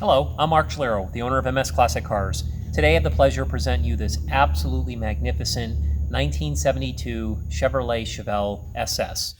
Hello, I'm Mark Schlero, the owner of MS Classic Cars. Today I have the pleasure of presenting you this absolutely magnificent 1972 Chevrolet Chevelle SS.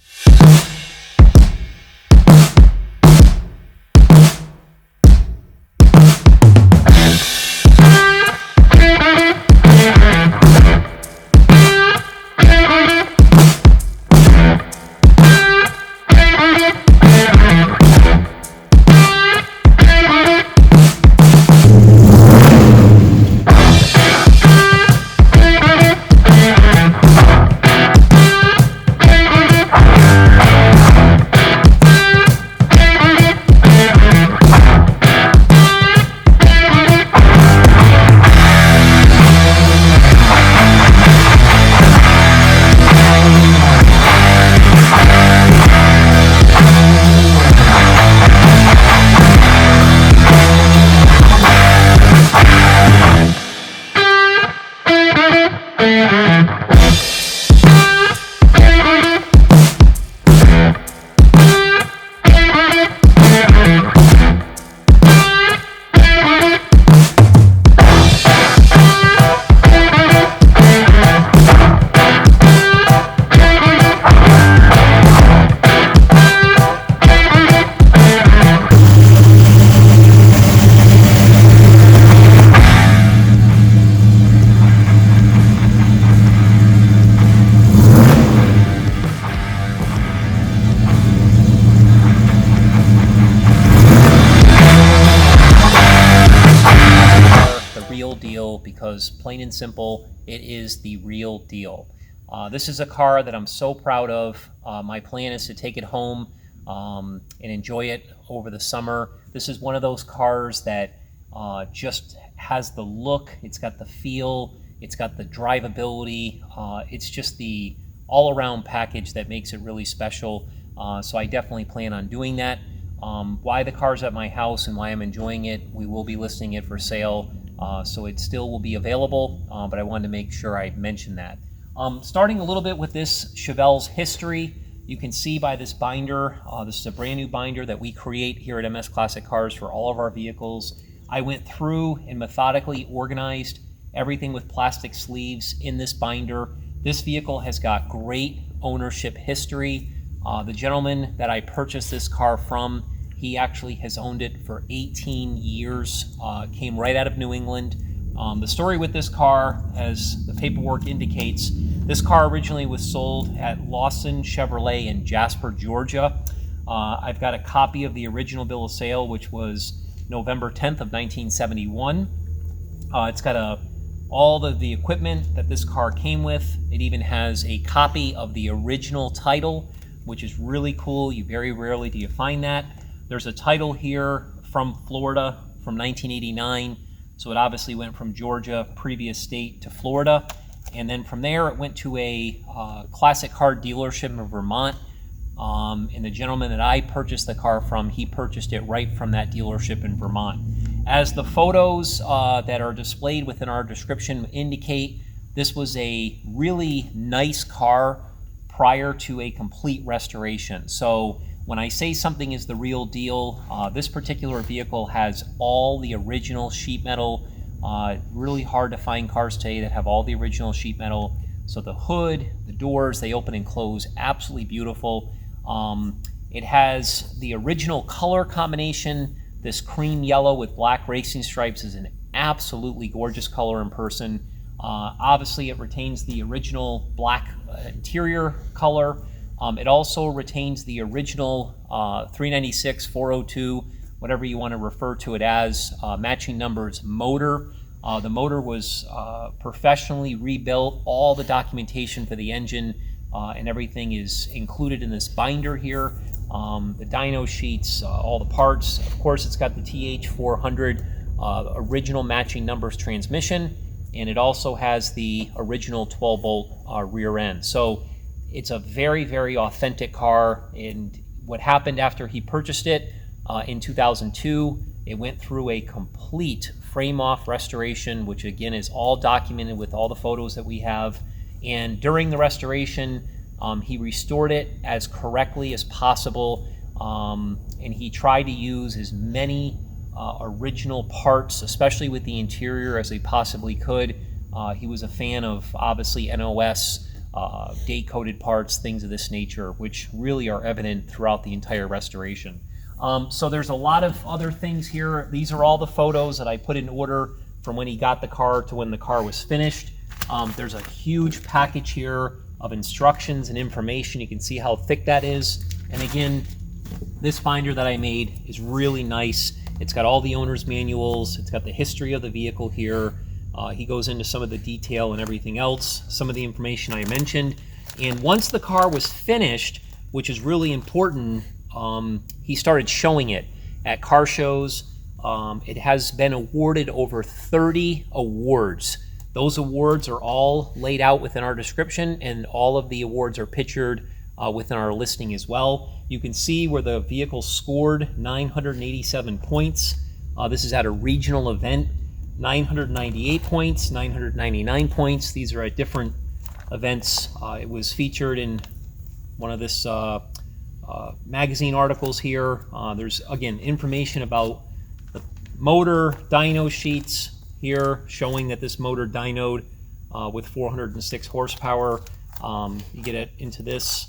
Real deal, because plain and simple, it is the real deal. This is a car that I'm so proud of. My plan is to take it home and enjoy it over the summer. This is one of those cars that just has the look, it's got the feel, it's got the drivability, it's just the all-around package that makes it really special. So I definitely plan on doing that. Why the car's at my house and why I'm enjoying it, we will be listing it for sale. So it still will be available, but I wanted to make sure I mentioned that. Starting a little bit with this Chevelle's history, you can see by this binder, this is a brand new binder that we create here at MS Classic Cars for all of our vehicles. I went through and methodically organized everything with plastic sleeves in this binder. This vehicle has got great ownership history. The gentleman that I purchased this car from, he actually has owned it for 18 years, came right out of New England. The story with this car, as the paperwork indicates, this car originally was sold at Lawson Chevrolet in Jasper, Georgia. I've got a copy of the original bill of sale, which was November 10th of 1971. It's got all the equipment that this car came with. It even has a copy of the original title, which is really cool. Very rarely do you find that. There's a title here from Florida from 1989. So it obviously went from Georgia, previous state, to Florida. And then from there, it went to a classic car dealership in Vermont. And the gentleman that I purchased the car from, he purchased it right from that dealership in Vermont. As the photos that are displayed within our description indicate, this was a really nice car prior to a complete restoration. So when I say something is the real deal, this particular vehicle has all the original sheet metal. Really hard to find cars today that have all the original sheet metal. So the hood, the doors, they open and close, absolutely beautiful. It has the original color combination. This cream yellow with black racing stripes is an absolutely gorgeous color in person. Obviously, it retains the original black interior color. It also retains the original 396, 402, whatever you want to refer to it as, matching numbers motor. The motor was professionally rebuilt. All the documentation for the engine and everything is included in this binder here. The dyno sheets, all the parts. Of course, it's got the TH400 original matching numbers transmission, and it also has the original 12-bolt rear end. So it's a very, very authentic car. And what happened after he purchased it in 2002, it went through a complete frame-off restoration, which again is all documented with all the photos that we have. And during the restoration, he restored it as correctly as possible, and he tried to use as many original parts, especially with the interior, as they possibly could. He was a fan of, obviously, NOS, date-coded parts, things of this nature, which really are evident throughout the entire restoration. So there's a lot of other things here. These are all the photos that I put in order from when he got the car to when the car was finished. There's a huge package here of instructions and information. You can see how thick that is. And again, this binder that I made is really nice. It's got all the owner's manuals. It's got the history of the vehicle here. He goes into some of the detail and everything else, some of the information I mentioned. And once the car was finished, which is really important, he started showing it at car shows. It has been awarded over 30 awards. Those awards are all laid out within our description, and all of the awards are pictured within our listing as well. You can see where the vehicle scored 987 points. This is at a regional event. 998 points, 999 points. These are at different events. It was featured in one of this magazine articles here. There's, again, information about the motor dyno sheets here showing that this motor dynoed with 406 horsepower. You get it into this,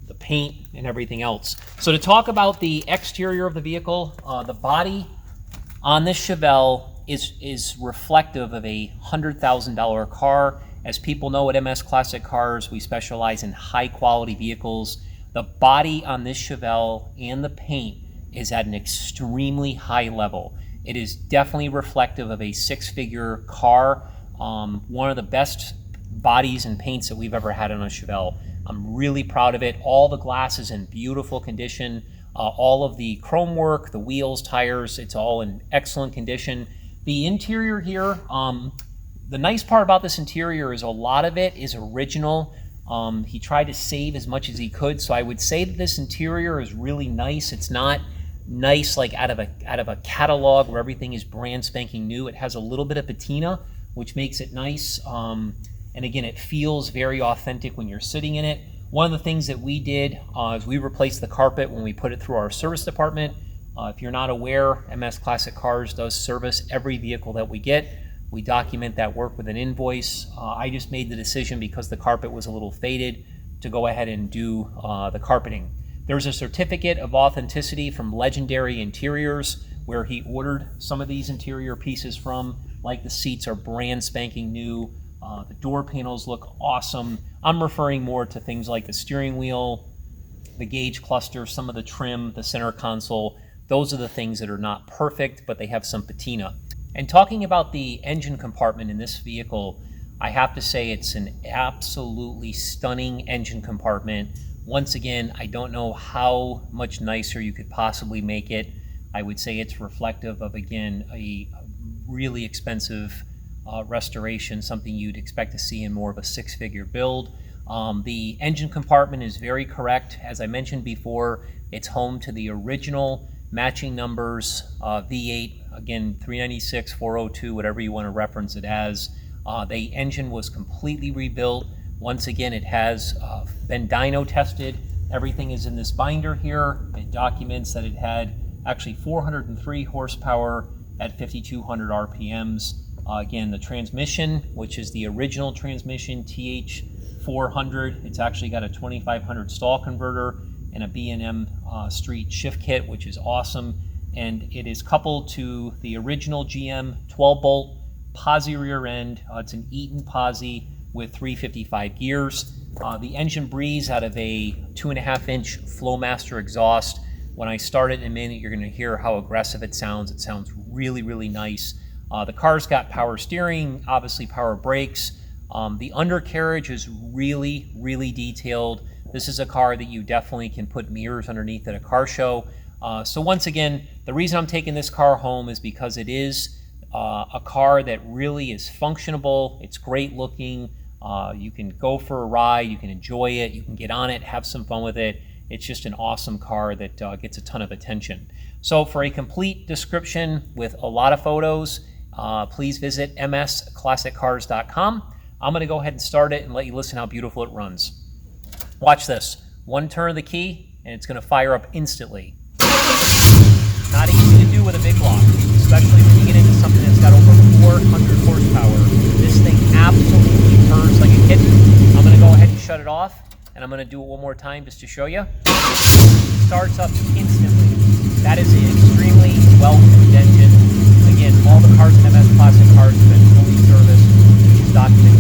the paint and everything else. So to talk about the exterior of the vehicle, the body on this Chevelle is reflective of a $100,000 car. As people know, at MS Classic Cars, we specialize in high quality vehicles. The body on this Chevelle and the paint is at an extremely high level. It is definitely reflective of a six-figure car. One of the best bodies and paints that we've ever had on a Chevelle. I'm really proud of it. All the glass is in beautiful condition. All of the chrome work, the wheels, tires, it's all in excellent condition. The interior here, the nice part about this interior is a lot of it is original. He tried to save as much as he could, so I would say that this interior is really nice. It's not nice like out of a catalog where everything is brand spanking new. It has a little bit of patina, which makes it nice. And again, it feels very authentic when you're sitting in it. One of the things that we did is we replaced the carpet when we put it through our service department. If you're not aware, MS Classic Cars does service every vehicle that we get. We document that work with an invoice. I just made the decision, because the carpet was a little faded, to go ahead and do the carpeting. There's a certificate of authenticity from Legendary Interiors, where he ordered some of these interior pieces from. Like, the seats are brand spanking new. The door panels look awesome. I'm referring more to things like the steering wheel, the gauge cluster, some of the trim, the center console. Those are the things that are not perfect, but they have some patina. And talking about the engine compartment in this vehicle, I have to say it's an absolutely stunning engine compartment. Once again, I don't know how much nicer you could possibly make it. I would say it's reflective of, again, a really expensive restoration, something you'd expect to see in more of a six-figure build. The engine compartment is very correct. As I mentioned before, it's home to the original matching numbers, V8, again, 396, 402, whatever you want to reference it as. The engine was completely rebuilt. Once again, it has been dyno tested. Everything is in this binder here. It documents that it had actually 403 horsepower at 5,200 RPMs. Again, the transmission, which is the original transmission, TH400, it's actually got a 2500 stall converter and a B&M Street shift kit, which is awesome. And it is coupled to the original GM 12-bolt posi rear end. It's an Eaton posi with 355 gears. The engine breathes out of a 2.5-inch Flowmaster exhaust. When I start it in a minute, you're going to hear how aggressive it sounds. It sounds really, really nice. The car's got power steering, obviously power brakes. The undercarriage is really, really detailed. This is a car that you definitely can put mirrors underneath at a car show. So once again, the reason I'm taking this car home is because it is a car that really is functionable. It's great looking. You can go for a ride, you can enjoy it, you can get on it, have some fun with it. It's just an awesome car that gets a ton of attention. So for a complete description with a lot of photos, please visit msclassiccars.com. I'm going to go ahead and start it and let you listen how beautiful it runs. Watch this. One turn of the key and it's going to fire up instantly. Not easy to do with a big block, especially when you get into something that's got over 400 horsepower. This thing absolutely purrs like a kitten. I'm going to go ahead and shut it off, and I'm going to do it one more time just to show you. Starts up instantly. That is an extremely well-tuned engine. Again, all the cars in MS Classic Cars have been fully serviced, which is documented